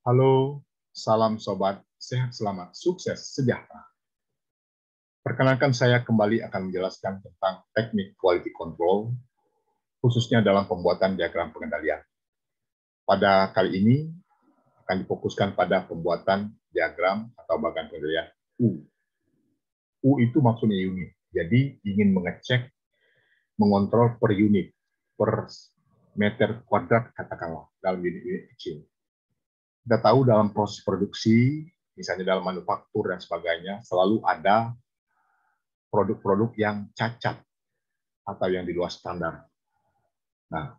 Halo, salam sobat, sehat selamat, sukses, sejahtera. Perkenalkan saya kembali akan menjelaskan tentang teknik quality control, khususnya dalam pembuatan diagram pengendalian. Pada kali ini akan difokuskan pada pembuatan diagram atau bagan pengendalian U. U itu maksudnya unit, jadi ingin mengecek, mengontrol per unit, per meter kuadrat katakanlah, dalam unit-unit kecil. Kita tahu dalam proses produksi, misalnya dalam manufaktur dan sebagainya, selalu ada produk-produk yang cacat atau yang di luar standar. Nah,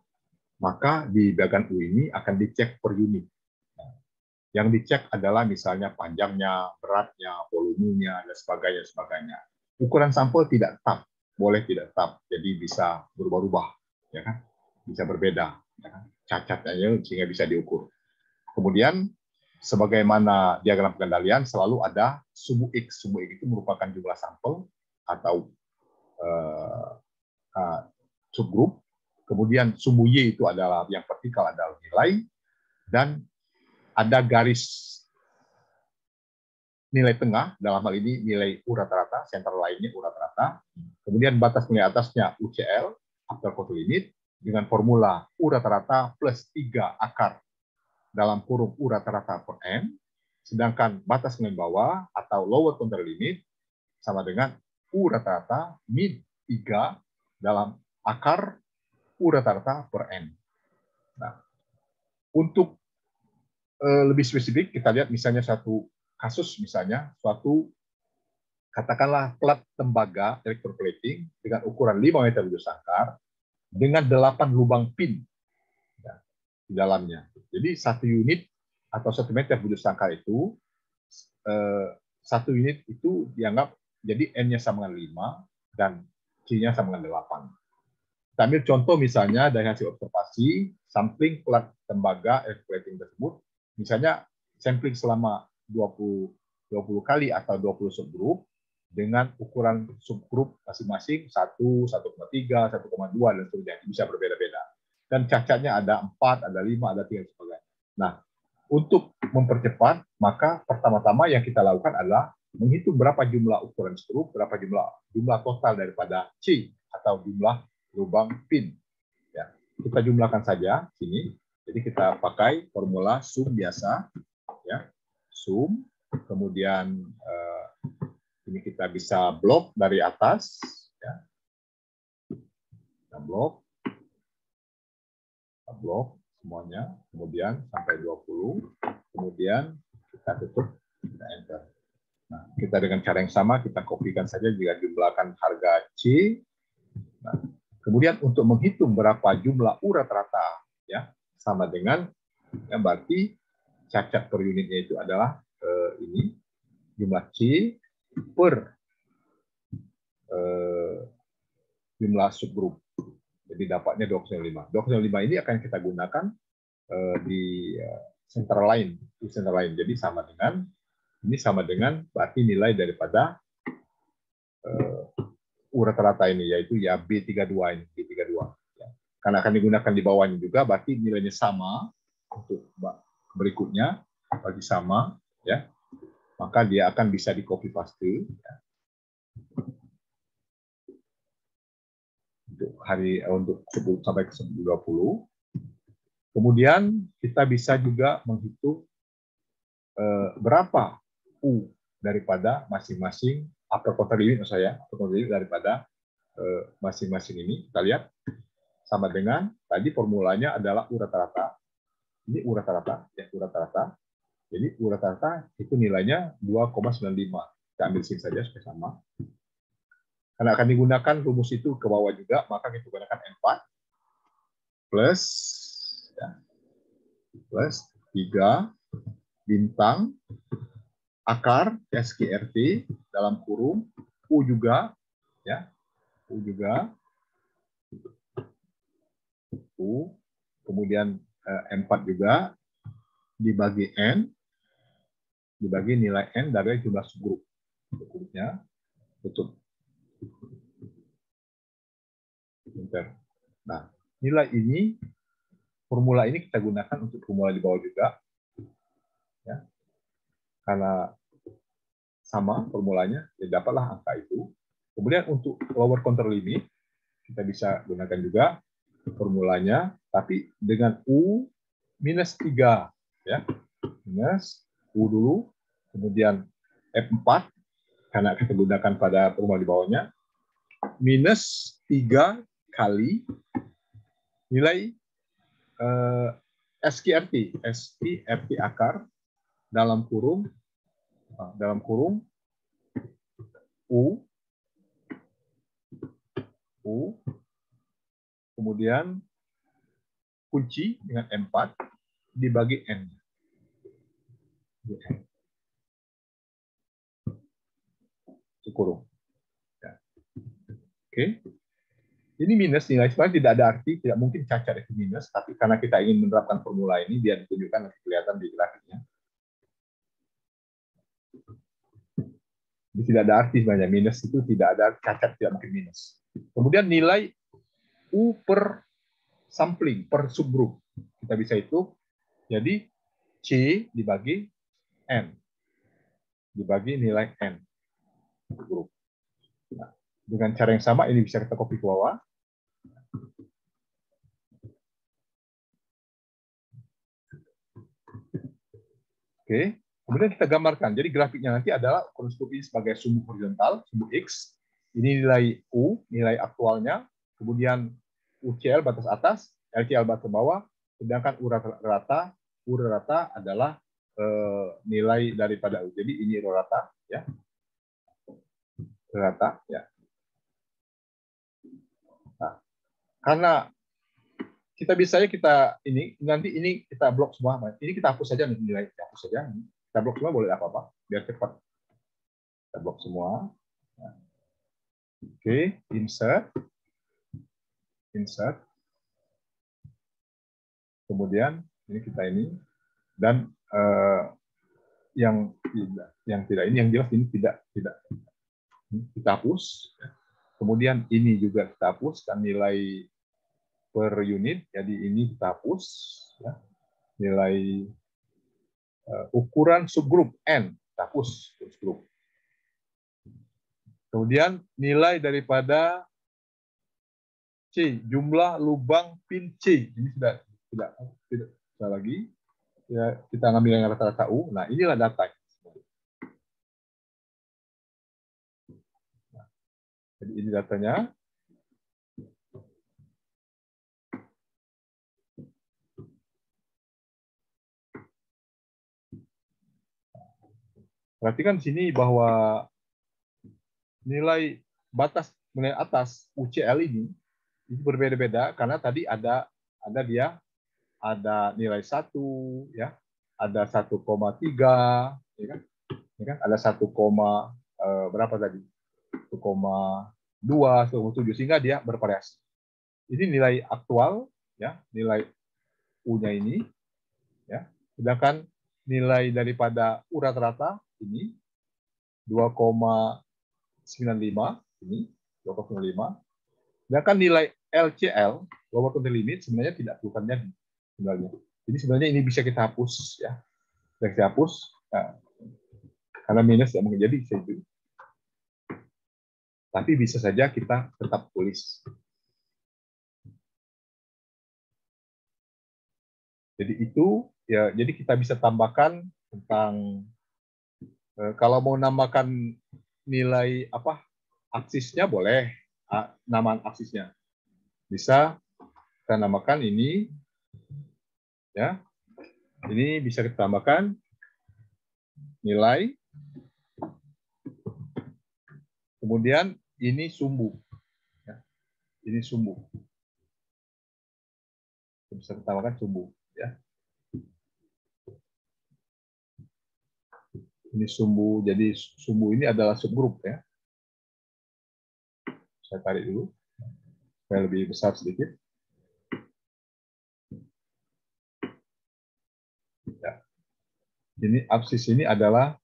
maka di bagan U ini akan dicek per unit. Nah, yang dicek adalah misalnya panjangnya, beratnya, volumenya, dan sebagainya. Ukuran sampel tidak tetap, boleh tidak tetap, jadi bisa berubah-ubah, ya kan? Bisa berbeda, ya kan? Cacatnya sehingga bisa diukur. Kemudian, sebagaimana diagram pengendalian selalu ada sumbu X. Sumbu X itu merupakan jumlah sampel atau subgrup. Kemudian sumbu Y itu adalah yang vertikal adalah nilai, dan ada garis nilai tengah, dalam hal ini nilai U rata-rata, center lainnya U rata-rata. Kemudian batas nilai atasnya UCL, upper control limit, dengan formula U rata-rata plus 3 akar dalam kurung U rata-rata per N, sedangkan batas nilai bawah atau lower control limit sama dengan U rata-rata min 3 dalam akar U rata-rata per N. Nah, untuk lebih spesifik, kita lihat misalnya satu kasus, misalnya suatu, katakanlah plat tembaga electroplating dengan ukuran 5 meter bujur sangkar dengan 8 lubang pin ya, di dalamnya. Jadi satu unit atau 1 meter bujur sangkar itu, satu unit itu dianggap jadi N-nya sama dengan 5 dan C-nya sama dengan 8. Kita ambil contoh misalnya dari hasil observasi, sampling plat tembaga electroplating tersebut, misalnya sampling selama 20 kali atau 20 subgrup dengan ukuran subgrup masing-masing 1, 1,3, 1,2 dan sebagainya, bisa berbeda-beda. Dan cacatnya ada 4, ada 5, ada 3 dan sebagainya. Nah, untuk mempercepat, maka pertama-tama yang kita lakukan adalah menghitung berapa jumlah ukuran skrup, berapa jumlah total daripada C atau jumlah lubang pin. Ya, kita jumlahkan saja sini. Jadi kita pakai formula sum biasa, ya, sum. Kemudian ini kita bisa blok dari atas, ya. Kita blok semuanya, kemudian sampai 20, kemudian kita tutup, kita enter. Nah, kita dengan cara yang sama kita kopikan saja jika jumlahkan harga C. Nah, kemudian untuk menghitung berapa jumlah U rata-rata, ya, sama dengan yang berarti cacat per unitnya itu adalah ini jumlah C per jumlah subgrup. Jadi dapatnya 205. 205 ini akan kita gunakan di center line. Jadi sama dengan ini sama dengan berarti nilai daripada U rata-rata ini, yaitu ya B32 ini, B32. Ya. Karena akan digunakan di bawahnya juga, berarti nilainya sama untuk berikutnya, bagi sama, ya, maka dia akan bisa di copy paste, ya. Untuk 10 sampai ke 20. Kemudian kita bisa juga menghitung berapa U daripada masing-masing upper control limit, daripada masing-masing ini. Kita lihat sama dengan tadi formulanya adalah U rata-rata. Ini U rata-rata, ya, U rata-rata. Jadi U rata-rata itu nilainya 2,95. Kita ambil sini saja supaya sama. Karena akan digunakan rumus itu ke bawah juga, maka kita gunakan N4 plus, ya, plus 3 bintang akar SQRT dalam kurung U juga, ya, U juga, U, kemudian M4 juga dibagi N, dibagi nilai N dari jumlah subgrup. Subgrupnya tutup. Nah, nilai ini, formula ini kita gunakan untuk formula di bawah juga. ya, karena sama formulanya, ya dapatlah angka itu. Kemudian untuk lower counter limit, kita bisa gunakan juga formulanya, tapi dengan U minus 3. Ya. Minus U dulu, kemudian F4, karena kita gunakan pada formula di bawahnya, minus 3 kali nilai SQRT akar dalam kurung U kemudian kunci dengan M4 dibagi N. Kurung. Ya. Oke. Ini minus, nilai sebenarnya tidak ada arti, tidak mungkin cacat itu minus, tapi karena kita ingin menerapkan formula ini, dia ditunjukkan nanti kelihatan di grafiknya. Jadi tidak ada arti sebenarnya, minus itu tidak ada, cacat tidak mungkin minus. Kemudian nilai U per sampling, per subgroup. Kita bisa hitung, jadi C dibagi N. Dibagi nilai N. Grup. Nah, dengan cara yang sama, ini bisa kita copy ke bawah. Oke, kemudian kita gambarkan. Jadi grafiknya nanti adalah ukuran sumbu ini sebagai sumbu horizontal, sumbu X. Ini nilai U, nilai aktualnya. Kemudian UCL batas atas, LCL batas bawah. Sedangkan U rata adalah nilai daripada U. Jadi ini rata, ya. Rata, ya. Nah, karena kita bisa nanti ini kita blok semua. Ini kita hapus saja nilai, kita hapus saja. Kita blok semua boleh apa-apa, biar cepat. Kita blok semua. Nah. Oke, insert. Kemudian ini kita ini dan yang tidak ini yang jelas ini tidak kita hapus. Kemudian ini juga kita hapus dan nilai per unit, jadi ini kita hapus. Ya. Nilai ukuran subgrup N kita hapus subgrup. Kemudian nilai daripada C, jumlah lubang pin C, ini tidak lagi. Ya, kita ngambil yang rata-rata U. Nah, inilah data. Nah, jadi ini datanya. Perhatikan di sini bahwa nilai batas nilai atas UCL ini berbeda-beda karena tadi ada nilai 1, ya, ada 1,3, ya kan? Ya kan? Ada 1, berapa tadi? 1,2, 1,7 sehingga dia bervariasi. Ini nilai aktual, ya, nilai U-nya ini, ya. Sedangkan nilai daripada U rata-rata ini 2,95 ini 2,95. Sedangkan nilai LCL, lower counter limit, sebenarnya tidak perlu terjadi sebenarnya. Jadi sebenarnya ini bisa kita hapus, ya. Bisa kita hapus, nah, karena minus tidak mungkin jadi bisa itu. Tapi bisa saja kita tetap tulis. Jadi itu, ya. Jadi kita bisa tambahkan tentang kalau mau nambahkan nilai apa aksisnya boleh, nama aksisnya bisa kita namakan ini, ya. Ini bisa kita tambahkan nilai, kemudian ini sumbu, ya. Ini sumbu, bisa kita tambahkan sumbu, ya. Ini sumbu, jadi sumbu ini adalah subgrup, ya. Saya tarik dulu supaya lebih besar sedikit. Ya. Ini absis ini adalah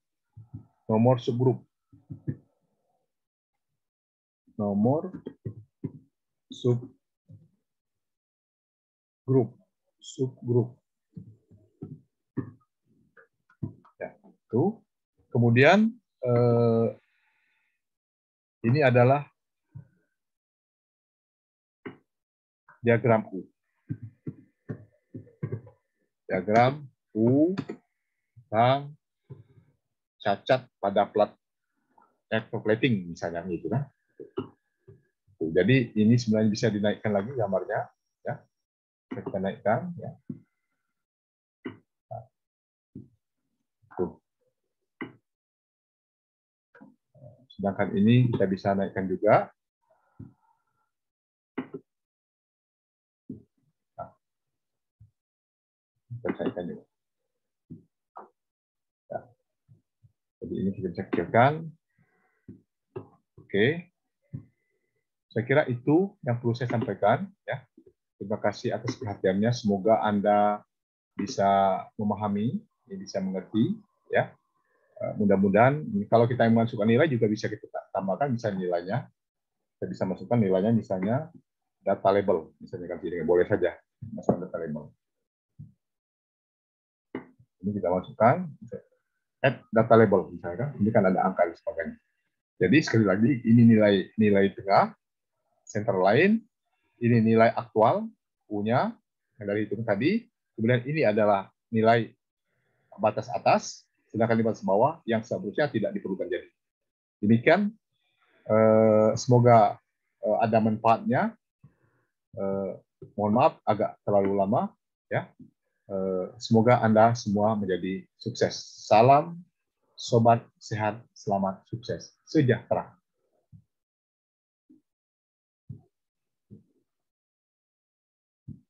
nomor subgrup. Nomor subgrup. Tuh. Kemudian ini adalah diagram U. Diagram U tentang cacat pada plat electroplating misalnya gitu kan. Jadi ini sebenarnya bisa dinaikkan lagi gambarnya, ya. Kita naikkan, ya. Tuh. Sedangkan ini kita bisa naikkan juga. Nah, kita naikkan juga. Ya. Jadi ini kita bisa kecilkan. Oke. Saya kira itu yang perlu saya sampaikan, ya. Terima kasih atas perhatiannya. Semoga Anda bisa memahami, bisa mengerti, ya. Mudah-mudahan kalau kita masukkan nilai juga bisa kita tambahkan misalnya nilainya. Kita bisa masukkan nilainya misalnya data label, misalnya kan tidak boleh saja masukkan data label. Ini kita masukkan add data label misalnya, ini kan ada angka dan sebagainya. Jadi sekali lagi ini nilai tengah, center line, ini nilai aktual punya yang dari hitung tadi, kemudian ini adalah nilai batas atas, sedangkan di batas bawah yang seharusnya tidak diperlukan jadi. Demikian, semoga ada manfaatnya. Mohon maaf agak terlalu lama, ya. Semoga Anda semua menjadi sukses. Salam sobat sehat, selamat sukses, sejahtera.